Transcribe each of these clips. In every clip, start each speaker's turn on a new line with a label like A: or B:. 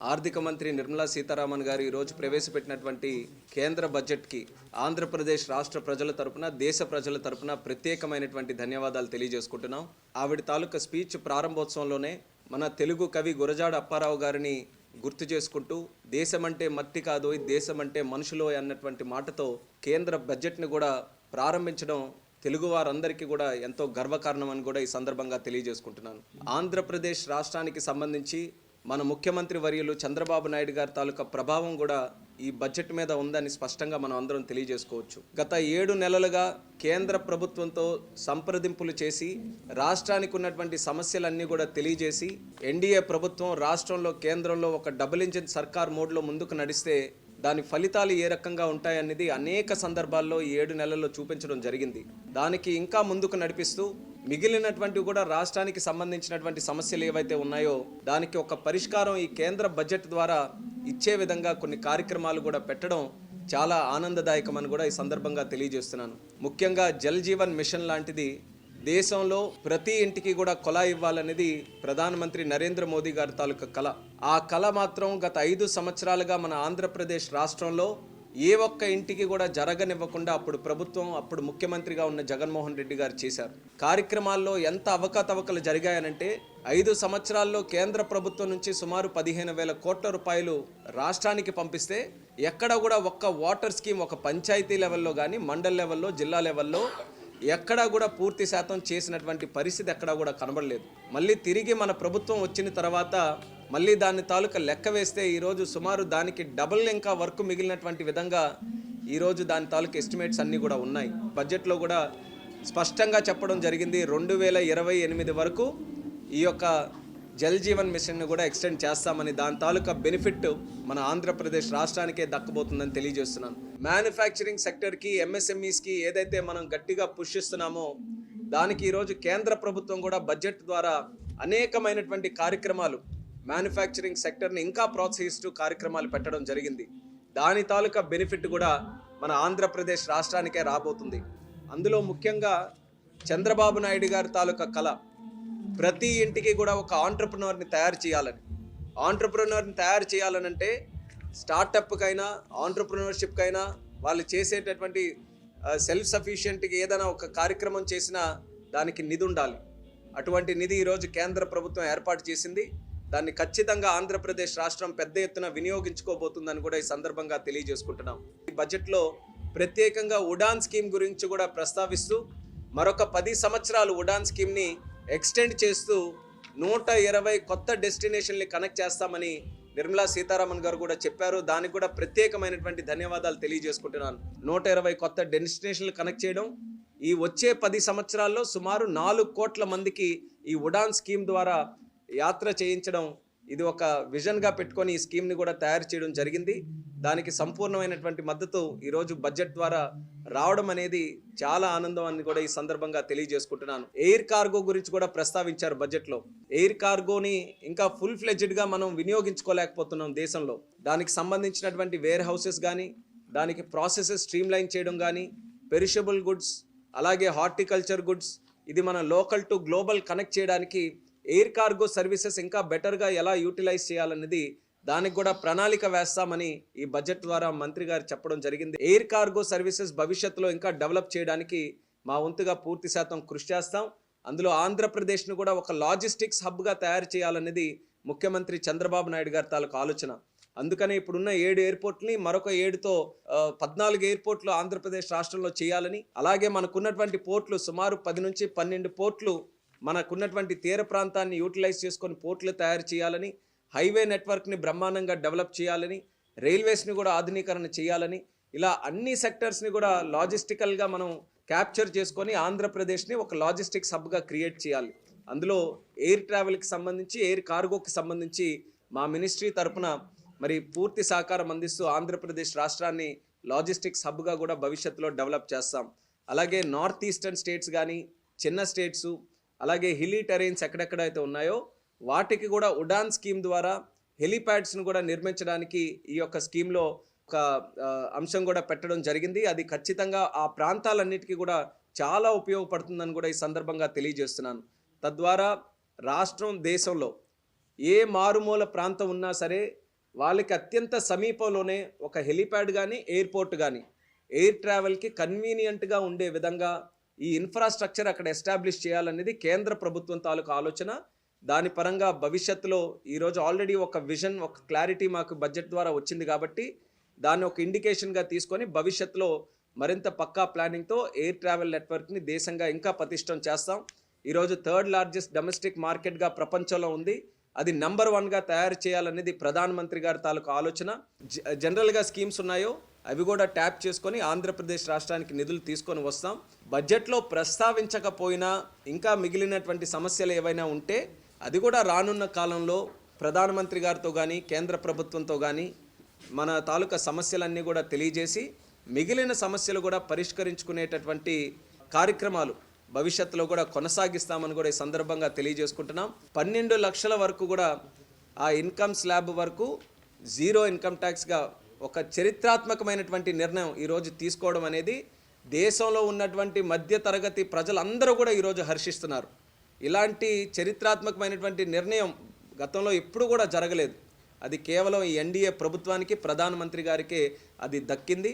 A: ఆర్థిక మంత్రి నిర్మలా సీతారామన్ గారు ఈరోజు ప్రవేశపెట్టినటువంటి కేంద్ర బడ్జెట్కి ఆంధ్రప్రదేశ్ రాష్ట్ర ప్రజల తరపున దేశ ప్రజల తరపున ప్రత్యేకమైనటువంటి ధన్యవాదాలు తెలియజేసుకుంటున్నాం. ఆవిడ తాలూకా స్పీచ్ ప్రారంభోత్సవంలోనే మన తెలుగు కవి గురజాడ అప్పారావు గారిని గుర్తు చేసుకుంటూ దేశమంటే మట్టి కాదు, దేశమంటే మనుషులు అన్నటువంటి మాటతో కేంద్ర బడ్జెట్ని కూడా ప్రారంభించడం తెలుగు వారందరికీ కూడా ఎంతో గర్వకారణం అని కూడా ఈ సందర్భంగా తెలియజేసుకుంటున్నాను. ఆంధ్రప్రదేశ్ రాష్ట్రానికి సంబంధించి మన ముఖ్యమంత్రి వర్యులు చంద్రబాబు నాయుడు గారి తాలూకా ప్రభావం కూడా ఈ బడ్జెట్ మీద ఉందని స్పష్టంగా మనం అందరం తెలియజేసుకోవచ్చు. గత 7 నెలలుగా కేంద్ర ప్రభుత్వంతో సంప్రదింపులు చేసి రాష్ట్రానికి ఉన్నటువంటి సమస్యలన్నీ కూడా తెలియజేసి ఎన్డీఏ ప్రభుత్వం రాష్ట్రంలో కేంద్రంలో ఒక డబుల్ ఇంజిన్ సర్కార్ మోడ్లో ముందుకు నడిస్తే దాని ఫలితాలు ఏ రకంగా ఉంటాయనేది అనేక సందర్భాల్లో ఈ 7 నెలల్లో చూపించడం జరిగింది. దానికి ఇంకా ముందుకు నడిపిస్తూ మిగిలినటువంటి కూడా రాష్ట్రానికి సంబంధించినటువంటి సమస్యలు ఏవైతే ఉన్నాయో దానికి ఒక పరిష్కారం ఈ కేంద్ర బడ్జెట్ ద్వారా ఇచ్చే విధంగా కొన్ని కార్యక్రమాలు కూడా పెట్టడం చాలా ఆనందదాయకమని కూడా ఈ సందర్భంగా తెలియజేస్తున్నాను. ముఖ్యంగా జల్ జీవన్ మిషన్ లాంటిది దేశంలో ప్రతి ఇంటికి కూడా కుళాయి ఇవ్వాలనేది ప్రధానమంత్రి నరేంద్ర మోదీ గారి తాలూకా కళ. ఆ కళ మాత్రం గత 5 సంవత్సరాలుగా మన ఆంధ్రప్రదేశ్ రాష్ట్రంలో ఏ ఒక్క ఇంటికి కూడా జరగనివ్వకుండా అప్పుడు ముఖ్యమంత్రిగా ఉన్న జగన్మోహన్ రెడ్డి గారు చేశారు. కార్యక్రమాల్లో ఎంత అవకతవకలు జరిగాయనంటే 5 సంవత్సరాల్లో కేంద్ర ప్రభుత్వం నుంచి సుమారు 15,000 కోట్ల రూపాయలు రాష్ట్రానికి పంపిస్తే ఎక్కడ కూడా ఒక్క వాటర్ స్కీమ్ ఒక పంచాయతీ లెవెల్లో కానీ మండల్ లెవెల్లో జిల్లా లెవెల్లో ఎక్కడా కూడా పూర్తి శాతం చేసినటువంటి పరిస్థితి ఎక్కడా కూడా కనబడలేదు. మళ్ళీ తిరిగి మన ప్రభుత్వం వచ్చిన తర్వాత మళ్ళీ దాని తాలూకా లెక్క వేస్తే ఈరోజు సుమారు దానికి డబుల్ ఇంకా వర్క్ మిగిలినటువంటి విధంగా ఈరోజు దాని తాలూకా ఎస్టిమేట్స్ అన్నీ కూడా ఉన్నాయి. బడ్జెట్లో కూడా స్పష్టంగా చెప్పడం జరిగింది 2028 వరకు ఈ యొక్క జల్ జీవన్ మిషన్ను కూడా ఎక్స్టెండ్ చేస్తామని, దాని తాలూకా బెనిఫిట్ మన ఆంధ్రప్రదేశ్ రాష్ట్రానికే దక్కబోతుందని తెలియజేస్తున్నాను. మ్యానుఫ్యాక్చరింగ్ సెక్టర్కి ఎంఎస్ఎంఈస్కి ఏదైతే మనం గట్టిగా పుష్ ఇస్తున్నామో దానికి ఈరోజు కేంద్ర ప్రభుత్వం కూడా బడ్జెట్ ద్వారా అనేకమైనటువంటి కార్యక్రమాలు మ్యానుఫ్యాక్చరింగ్ సెక్టర్ని ఇంకా ప్రోత్సహిస్తూ కార్యక్రమాలు పెట్టడం జరిగింది. దాని తాలూకా బెనిఫిట్ కూడా మన ఆంధ్రప్రదేశ్ రాష్ట్రానికే రాబోతుంది. అందులో ముఖ్యంగా చంద్రబాబు నాయుడు గారి తాలూకా కళ ప్రతి ఇంటికి కూడా ఒక ఆంట్రప్రెన్యూర్ని తయారు చేయాలనంటే స్టార్టప్కైనా ఆంట్రప్రెన్యూర్షిప్కైనా వాళ్ళు చేసేటటువంటి సెల్ఫ్ సఫిషియెంట్కి ఏదైనా ఒక కార్యక్రమం చేసినా దానికి నిధి ఉండాలి. అటువంటి నిధి ఈరోజు కేంద్ర ప్రభుత్వం ఏర్పాటు చేసింది. దాన్ని ఖచ్చితంగా ఆంధ్రప్రదేశ్ రాష్ట్రం పెద్ద ఎత్తున వినియోగించుకోబోతుందని కూడా ఈ సందర్భంగా తెలియజేసుకుంటున్నాం. ఈ బడ్జెట్లో ప్రత్యేకంగా ఉడాన్ స్కీమ్ గురించి కూడా ప్రస్తావిస్తూ మరొక 10 సంవత్సరాలు ఉడాన్ స్కీమ్ని ఎక్స్టెండ్ చేస్తూ 120 కొత్త డెస్టినేషన్ని కనెక్ట్ చేస్తామని నిర్మలా సీతారామన్ గారు కూడా చెప్పారు. దానికి కూడా ప్రత్యేకమైనటువంటి ధన్యవాదాలు తెలియజేసుకుంటున్నాను. 120 కొత్త డెస్టినేషన్లు కనెక్ట్ చేయడం, ఈ వచ్చే 10 సంవత్సరాల్లో సుమారు 4 కోట్ల మందికి ఈ ఉడాన్ స్కీమ్ ద్వారా యాత్ర చేయించడం, ఇది ఒక విజన్గా పెట్టుకొని ఈ స్కీమ్ని కూడా తయారు చేయడం జరిగింది. దానికి సంపూర్ణమైనటువంటి మద్దతు ఈరోజు బడ్జెట్ ద్వారా రావడం అనేది చాలా ఆనందం అని కూడా ఈ సందర్భంగా తెలియజేసుకుంటున్నాను. ఎయిర్ కార్గో గురించి కూడా ప్రస్తావించారు బడ్జెట్లో. ఎయిర్ కార్గోని ఇంకా ఫుల్ ఫ్లెడ్జ్డ్గా మనం వినియోగించుకోలేకపోతున్నాం దేశంలో. దానికి సంబంధించినటువంటి వేర్ హౌసెస్ కానీ, దానికి ప్రాసెసెస్ స్ట్రీమ్లైన్ చేయడం కానీ, పెరిషబుల్ గుడ్స్ అలాగే హార్టికల్చర్ గుడ్స్, ఇది మన లోకల్ టు గ్లోబల్ కనెక్ట్ చేయడానికి ఎయిర్ కార్గో సర్వీసెస్ ఇంకా బెటర్గా ఎలా యూటిలైజ్ చేయాలన్నది దానికి కూడా ప్రణాళిక వేస్తామని ఈ బడ్జెట్ ద్వారా మంత్రి గారు చెప్పడం జరిగింది. ఎయిర్ కార్గో సర్వీసెస్ భవిష్యత్తులో ఇంకా డెవలప్ చేయడానికి మా వంతుగా పూర్తి శాతం కృషి చేస్తాం. అందులో ఆంధ్రప్రదేశ్ను కూడా ఒక లాజిస్టిక్స్ హబ్గా తయారు చేయాలనేది ముఖ్యమంత్రి చంద్రబాబు నాయుడు గారి తాలూకు ఆలోచన. అందుకని ఇప్పుడున్న 7 ఎయిర్పోర్ట్ని మరొక 7తో 14 ఎయిర్పోర్ట్లు ఆంధ్రప్రదేశ్ రాష్ట్రంలో చేయాలని, అలాగే మనకున్నటువంటి పోర్ట్లు సుమారు 10 నుంచి 12 పోర్ట్లు మనకున్నటువంటి తీర ప్రాంతాన్ని యూటిలైజ్ చేసుకొని పోర్ట్లు తయారు చేయాలని, హైవే నెట్వర్క్ని బ్రహ్మాండంగా డెవలప్ చేయాలని, రైల్వేస్ని కూడా ఆధునీకరణ చేయాలని, ఇలా అన్ని సెక్టర్స్ని కూడా లాజిస్టికల్గా మనం క్యాప్చర్ చేసుకొని ఆంధ్రప్రదేశ్ని ఒక లాజిస్టిక్స్ హబ్గా క్రియేట్ చేయాలి. అందులో ఎయిర్ ట్రావెల్కి సంబంధించి, ఎయిర్ కార్గోకి సంబంధించి మా మినిస్ట్రీ తరఫున మరి పూర్తి సహకారం అందిస్తూ ఆంధ్రప్రదేశ్ రాష్ట్రాన్ని లాజిస్టిక్స్ హబ్గా కూడా భవిష్యత్తులో డెవలప్ చేస్తాం. అలాగే నార్త్ ఈస్టర్న్ స్టేట్స్ కానీ, చిన్న స్టేట్సు, అలాగే హిల్లీ టెరైన్స్ ఎక్కడెక్కడైతే ఉన్నాయో వాటికి కూడా ఉడాన్ స్కీమ్ ద్వారా హెలిప్యాడ్స్ను కూడా నిర్మించడానికి ఈ యొక్క స్కీమ్లో ఒక అంశం కూడా పెట్టడం జరిగింది. అది ఖచ్చితంగా ఆ ప్రాంతాలన్నిటికీ కూడా చాలా ఉపయోగపడుతుందని కూడా ఈ సందర్భంగా తెలియజేస్తున్నాను. తద్వారా రాష్ట్రం దేశంలో ఏ మారుమూల ప్రాంతం ఉన్నా సరే వాళ్ళకి అత్యంత సమీపంలోనే ఒక హెలిప్యాడ్ కానీ ఎయిర్పోర్ట్ కానీ ఎయిర్ ట్రావెల్కి కన్వీనియంట్గా ఉండే విధంగా ఈ ఇన్ఫ్రాస్ట్రక్చర్ అక్కడ ఎస్టాబ్లిష్ చేయాలనేది కేంద్ర ప్రభుత్వం తాలూకు ఆలోచన. దాని పరంగా భవిష్యత్తులో ఈరోజు ఆల్రెడీ ఒక విజన్, ఒక క్లారిటీ మాకు బడ్జెట్ ద్వారా వచ్చింది కాబట్టి దాన్ని ఒక ఇండికేషన్గా తీసుకొని భవిష్యత్తులో మరింత పక్కా ప్లానింగ్తో ఎయిర్ ట్రావెల్ నెట్వర్క్ని దేశంగా ఇంకా పటిష్టం చేస్తాం. ఈరోజు థర్డ్ లార్జెస్ట్ డొమెస్టిక్ మార్కెట్గా ప్రపంచంలో ఉంది. అది నెంబర్ 1గా తయారు చేయాలనేది ప్రధానమంత్రి గారి తాలూకు ఆలోచన. జనరల్గా స్కీమ్స్ ఉన్నాయో అవి కూడా ట్యాప్ చేసుకొని ఆంధ్రప్రదేశ్ రాష్ట్రానికి నిధులు తీసుకొని వస్తాం. బడ్జెట్లో ప్రస్తావించకపోయినా ఇంకా మిగిలినటువంటి సమస్యలు ఏవైనా ఉంటే అది కూడా రానున్న కాలంలో ప్రధానమంత్రి గారితో కానీ కేంద్ర ప్రభుత్వంతో కానీ మన తాలూకా సమస్యలన్నీ కూడా తెలియజేసి మిగిలిన సమస్యలు కూడా పరిష్కరించుకునేటటువంటి కార్యక్రమాలు భవిష్యత్తులో కూడా కొనసాగిస్తామని కూడా ఈ సందర్భంగా తెలియజేసుకుంటున్నాం. 12 లక్షల వరకు కూడా ఆ ఇన్కమ్ స్లాబ్ వరకు జీరో ఇన్కమ్ ట్యాక్స్గా ఒక చరిత్రాత్మకమైనటువంటి నిర్ణయం ఈరోజు తీసుకోవడం అనేది దేశంలో ఉన్నటువంటి మధ్యతరగతి ప్రజలందరూ కూడా ఈరోజు హర్షిస్తున్నారు. ఇలాంటి చరిత్రాత్మకమైనటువంటి నిర్ణయం గతంలో ఎప్పుడు కూడా జరగలేదు. అది కేవలం ఈ ఎన్డీఏ ప్రభుత్వానికి, ప్రధానమంత్రి గారికే అది దక్కింది.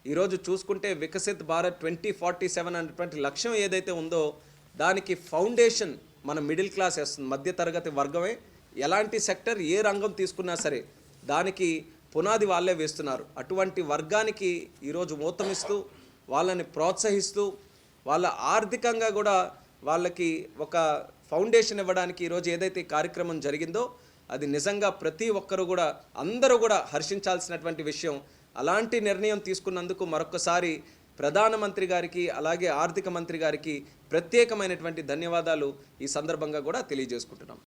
A: ఈరోజు చూసుకుంటే వికసిత్ భారత్ 2047 అనేటువంటి లక్ష్యం ఏదైతే ఉందో దానికి ఫౌండేషన్ మన మిడిల్ క్లాస్ వేస్తుంది, మధ్యతరగతి వర్గమే. ఎలాంటి సెక్టర్, ఏ రంగం తీసుకున్నా సరే దానికి పునాది వాళ్ళే వేస్తున్నారు. అటువంటి వర్గానికి ఈరోజు ఊతమిస్తూ వాళ్ళని ప్రోత్సహిస్తూ వాళ్ళ ఆర్థికంగా కూడా వాళ్ళకి ఒక ఫౌండేషన్ ఇవ్వడానికి ఈరోజు ఏదైతే కార్యక్రమం జరిగిందో అది నిజంగా ప్రతి ఒక్కరు కూడా అందరూ కూడా హర్షించాల్సినటువంటి విషయం. అలాంటి నిర్ణయం తీసుకున్నందుకు మరొకసారి ప్రధానమంత్రి గారికి అలాగే ఆర్థిక మంత్రి గారికి ప్రత్యేకమైనటువంటి ధన్యవాదాలు ఈ సందర్భంగా కూడా తెలియజేసుకుంటున్నాం.